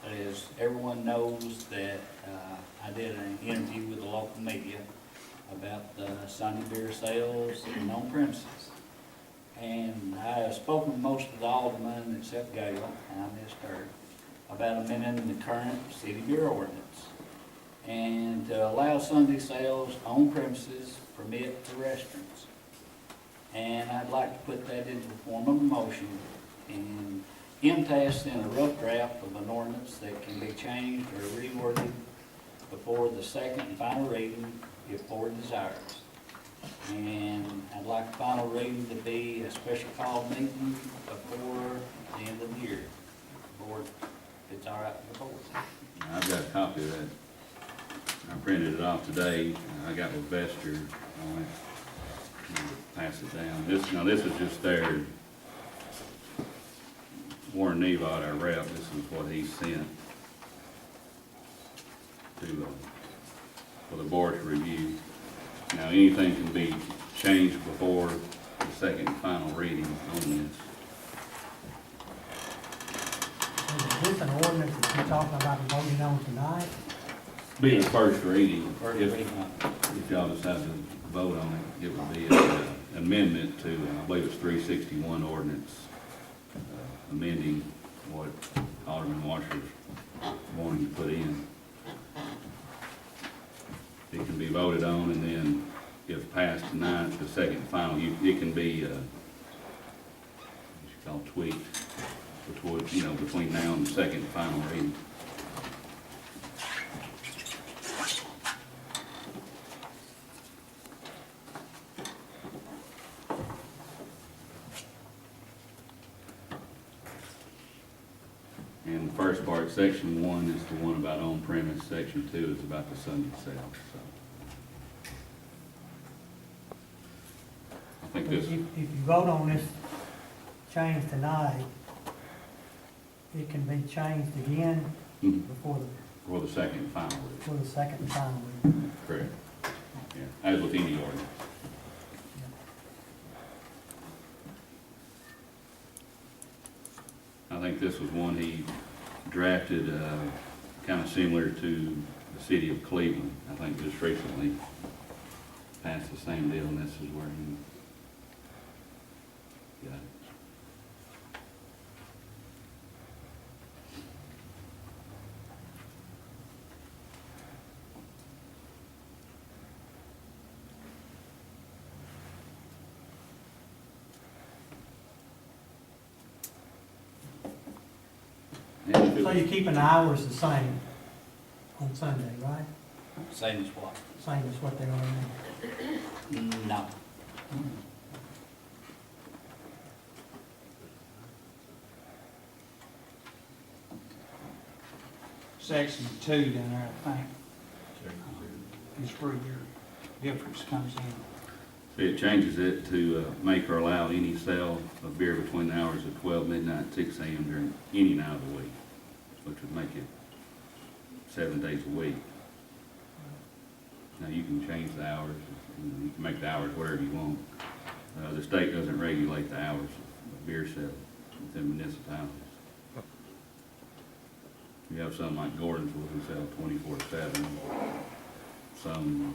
as everyone knows that I did an interview with the local media about the Sunday beer sales and on premises. And I have spoken to most of the aldermen except Gail, and I missed her, about amending the current city beer ordinance. And to allow Sunday sales on premises, permit to restaurants. And I'd like to put that into the form of a motion and MTS in a rough draft of an ordinance that can be changed or reworded before the second and final reading if board desires. And I'd like the final reading to be a special call meeting before the end of the year. Board, if it's all right with the board. I've got a copy of that. I printed it off today. I got with Vester on it. Pass it down. This is just their Warren Nevod, our rep. This is what he sent to for the board to review. Now, anything can be changed before the second and final reading on this. Is this an ordinance that you're talking about voting on tonight? Be a first reading. First If reading. y'all decide to vote on it, it would be an amendment to, I believe it's 361 ordinance, amending what Alderman Washer's wanting to put in. It can be voted on, and then if passed tonight, the second and final, it can be, what you call tweaked, between now and the second and final reading. And the first part, section 1, is the one about on-premise. Section 2 is about the Sunday sales. So I think this. If you vote on this change tonight, it can be changed again before For the second and final reading. before the second and final reading. Correct. Yeah, as with any ordinance. I think this was one he drafted, kind of similar to the city of Cleveland. I think just recently passed the same deal, and this is where he got it. And if So it you're keeping the hours the same on Sunday, right? Same as what? Same as what they are now. No. Section 2 down there, I think, is where your difference comes in. It changes it to make or allow any sale of beer between the hours of 12 midnight and 6 a.m. during any night of the week, which would make it 7 days a week. Now, you can change the hours, you can make the hours wherever you want. The state doesn't regulate the hours of beer sale within municipalities. You have some like Gordonsville who sell 24/7, some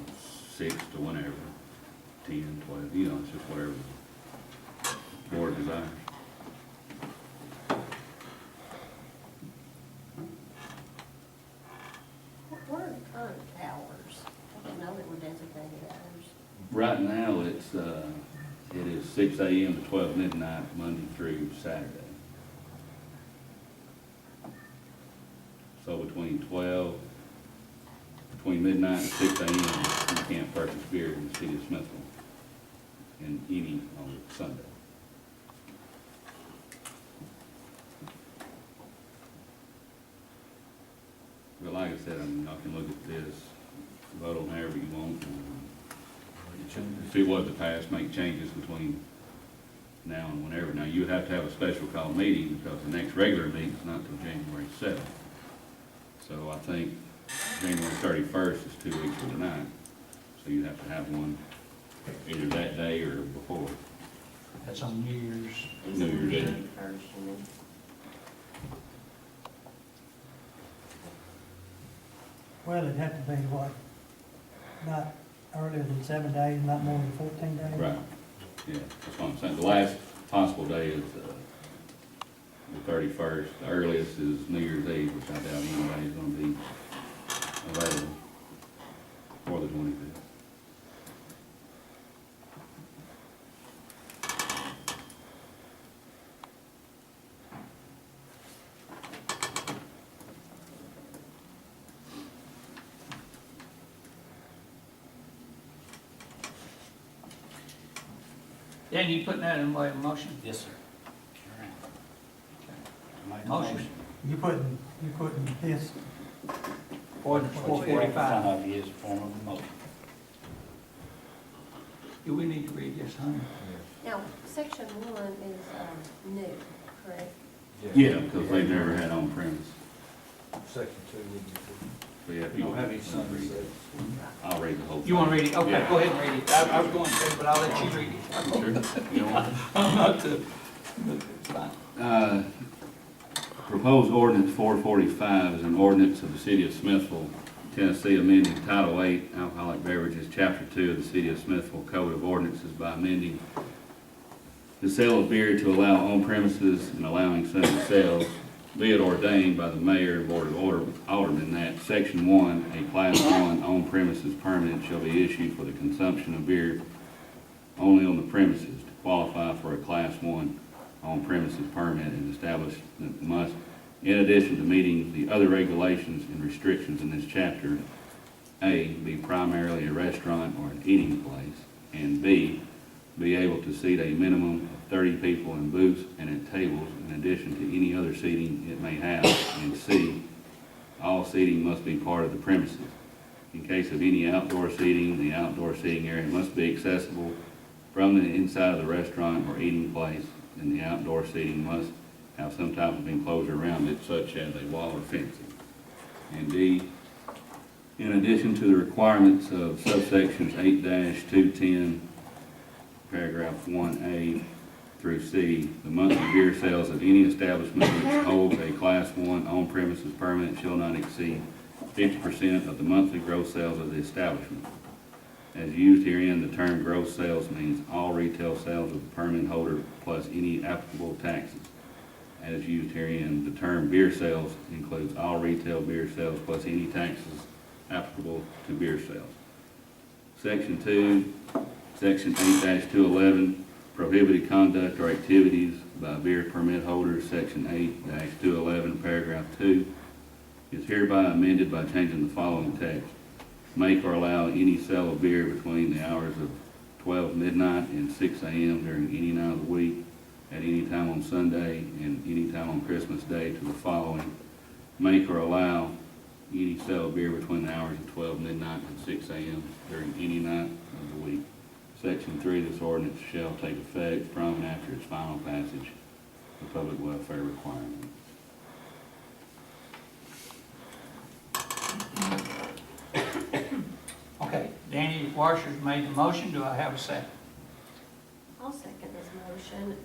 6 to whenever. 10, 12, it's just whatever the board desires. What are the current hours? I didn't know that were designated hours. Right now, it is 6 a.m. to 12 midnight, Monday through Saturday. So between midnight and 6 a.m., you can't purchase beer in the city of Smithville and any on Sunday. But like I said, y'all can look at this, vote on however you want. If it was to pass, make changes between now and whenever. Now, you would have to have a special call meeting because the next regular meeting is not until January 7th. So I think January 31st is 2 weeks from tonight. So you have to have one either that day or before. That's on New Year's. New Year's Eve. First, and then Well, it'd have to be what, not earlier than 7 days, not more than 14 days? Right, yeah, that's what I'm saying. The last possible day is the 31st. The earliest is New Year's Eve, which I doubt anybody's gonna be available, or the 25th. Dan, you putting that in way of motion? Yes, sir. Sure am. Make a Motion. You putting this, Ordinance What you have in front 445. of you is a form of a motion. Do we need to read this, honey? Now, section 1 is, new, correct? Yeah, because they've never had on premise. Section 2 would be. So yeah, if We you don't have any want to Sunday read it, sales. I'll read the whole thing. You want to read it? Okay, Yeah. go ahead and read it. I was going to, but I'll let you read it. Sure. You don't want to? I'm not to, but it's fine. Proposed ordinance 445 is an ordinance of the city of Smithville, Tennessee, amending Title 8 Alcoholic Beverages, Chapter 2 of the city of Smithville Code of Ordinances by amending the sale of beer to allow on premises and allowing Sunday sales, be it ordained by the mayor and board of aldermen that Section 1, a Class 1 on premises permit shall be issued for the consumption of beer only on the premises. To qualify for a Class 1 on premises permit, and establishment must, in addition to meeting the other regulations and restrictions in this chapter, A, be primarily a restaurant or an eating place, and B, be able to seat a minimum of 30 people in booths and at tables in addition to any other seating it may have, and C, all seating must be part of the premises. In case of any outdoor seating, the outdoor seating area must be accessible from the inside of the restaurant or eating place, and the outdoor seating must have some type of enclosure around it, such as a wall or fencing. And D, in addition to the requirements of subsections 8-210, paragraph 1A through C, the monthly beer sales of any establishment which holds a Class 1 on-premises permit shall not exceed 50% of the monthly gross sales of the establishment. As used herein, the term gross sales means all retail sales of the permit holder plus any applicable taxes. As used herein, the term beer sales includes all retail beer sales plus any taxes applicable to beer sales. Section 2, Section 8-211, prohibited conduct or activities by beer permit holders. Section 8-211, paragraph 2, is hereby amended by changing the following text. Make or allow any sale of beer between the hours of 12 midnight and 6 a.m. during any night of the week, at any time on Sunday, and any time on Christmas Day to the following. Make or allow any sale of beer between the hours of 12 midnight and 6 a.m. during any night of the week. Section 3, this ordinance shall take effect from and after its final passage, the public welfare requirement. Okay, Danny Washer's made the motion. Do I have a second? I'll second this motion,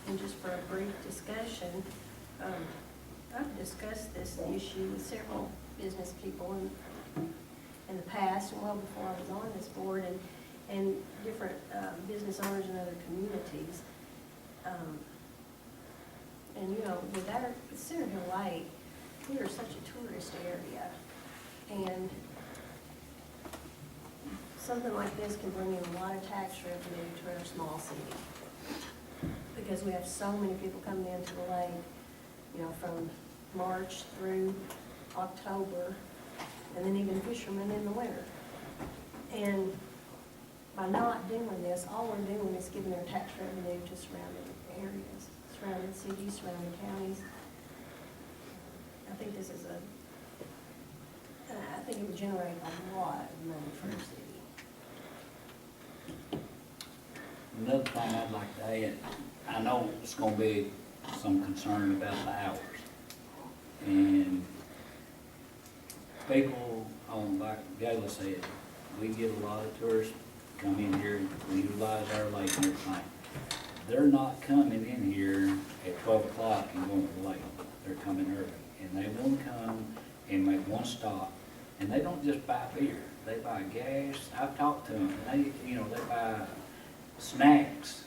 and just for a brief discussion, I've discussed this issue with several business people in the past, and well before I was on this board, and different business owners in other communities. And, you know, with our Center Hill Lake, we are such a tourist area, and something like this can bring in a lot of tax revenue to our small city. Because we have so many people coming into the lake, you know, from March through October, and then even fishermen in the winter. And by not doing this, all we're doing is giving their tax revenue to surrounding areas, surrounding cities, surrounding counties. I think this is I think it would generate a lot of money for our city. Another thing I'd like to add, I know it's gonna be some concern about the hours. And people, like Gayla said, we get a lot of tourists come in here, we utilize our lake and everything. They're not coming in here at 12 o'clock and going to the lake. They're coming early. And they want to come and make one stop And they don't just buy beer, they buy gas. I've talked to them, and they buy snacks,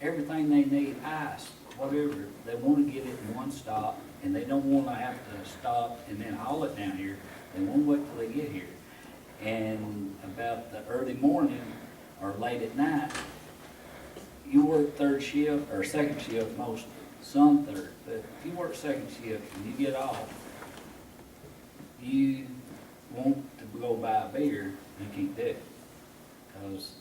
everything they need, ice, whatever. They wanna get it in one stop, and they don't wanna have to stop and then haul it down here. They won't wait till they get here. And about the early morning or late at night, you work third shift or second shift most, some third, but if you work second shift and you get off, you want to go buy a beer, you can't do it, because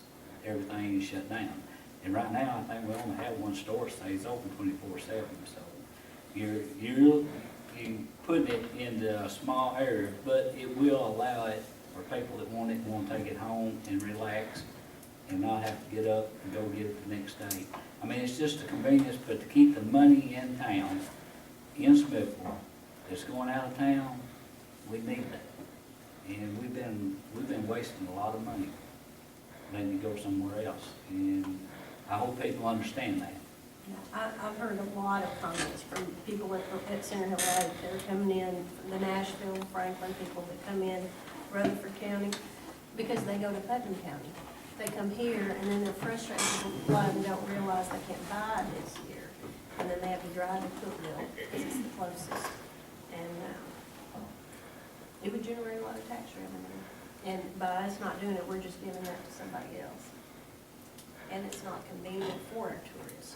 everything is shut down. And right now, I think we only have one store stays open 24/7, so you're putting it into a small area, but it will allow it for people that want it, and want to take it home and relax and not have to get up and go get it the next day. I mean, it's just a convenience, but to keep the money in town, in Smithville, that's going out of town, we need that. And we've been wasting a lot of money letting it go somewhere else, and I hope people understand that. I've heard a lot of comments from people at Center Hill Lake that are coming in, the Nashville, Franklin people that come in Rutherford County, because they go to Putnam County. They come here, and then they're frustrated, a lot of them don't realize they can't buy this year, and then they have to drive to Cookville, because it's the closest. And it would generate a lot of tax revenue, and by us not doing it, we're just giving that to somebody else. And it's not convenient for our tourists.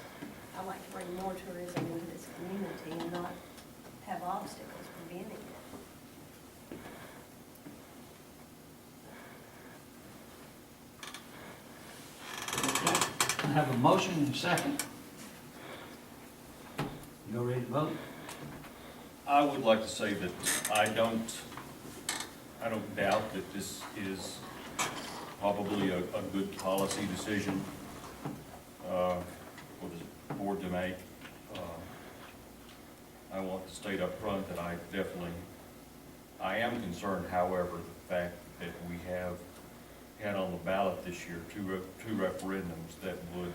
I like to bring more tourism into this community and not have obstacles preventing it. I have a motion and a second. You all ready to vote? I would like to say that I don't doubt that this is probably a good policy decision for the board to make. I want to state up front that I am concerned, however, the fact that we have had on the ballot this year two referendums that would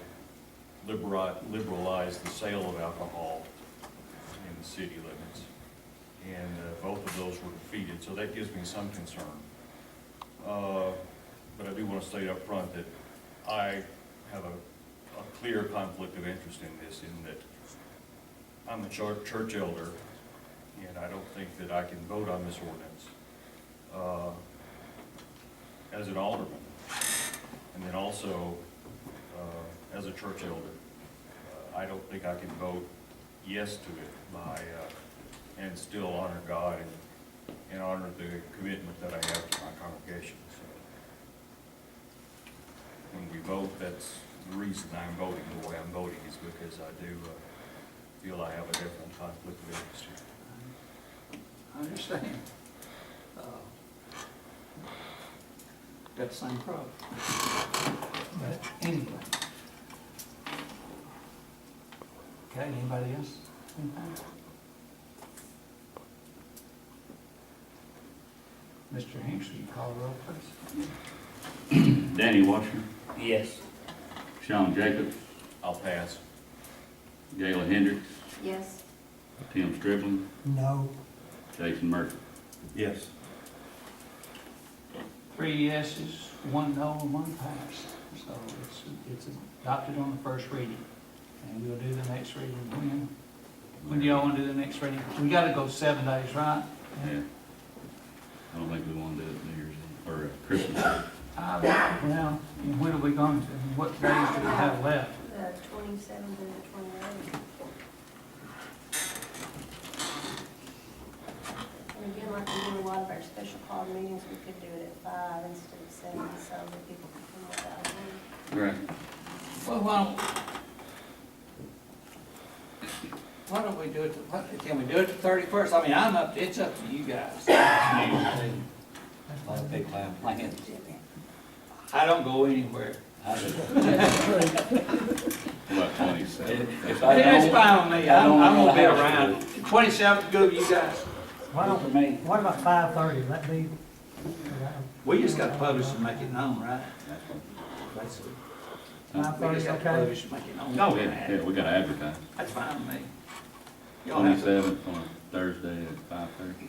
liberalize the sale of alcohol in the city limits. And both of those were defeated, so that gives me some concern. But I do want to state up front that I have a clear conflict of interest in this, in that I'm a church elder, and I don't think that I can vote on this ordinance as an alderman, and then also as a church elder. I don't think I can vote yes to it and still honor God and honor the commitment that I have to my congregation. So when we vote, that's the reason I'm voting the way I'm voting, is because I do feel I have a definite conflict of interest here. I understand. Got the same problem. But anyway. Okay, anybody else? Anything? Mr. Hanks, will you call the roll, please? Danny Washington, Yes. Sean Jacobs, I'll pass. Gayla Hendricks, Yes. Tim Stribling, No. Jason Murphy. Yes. 3 yeses, 1 no, and 1 pass. So it's adopted on the first reading. And we'll do the next reading when? When do y'all want to do the next reading? We got to go 7 days, right? Yeah. I don't think we want to do it New Year's Eve, or Christmas. Well, and when are we going to? And what days do we have left? The 27th and the 28th. And again, like we do a lot of our special call meetings, we could do it at 5 instead of 7, so that people can come without leave. Right. Well, why don't we do it, can we do it the 31st? I mean, it's up to you guys. A lot of people have plans. I don't go anywhere. I do. About 27. If I It's don't, fine with me, I I'm don't gonna be have to. around. 27th, good with you guys. Why for don't, me, what about 5:30? That be? We just got to publish and make it known, right? That's it. We 5:30, just got to okay? publish and make it known. Oh, yeah, we got to advertise. That's fine with me. Y'all have to- 27th on Thursday at 5:30.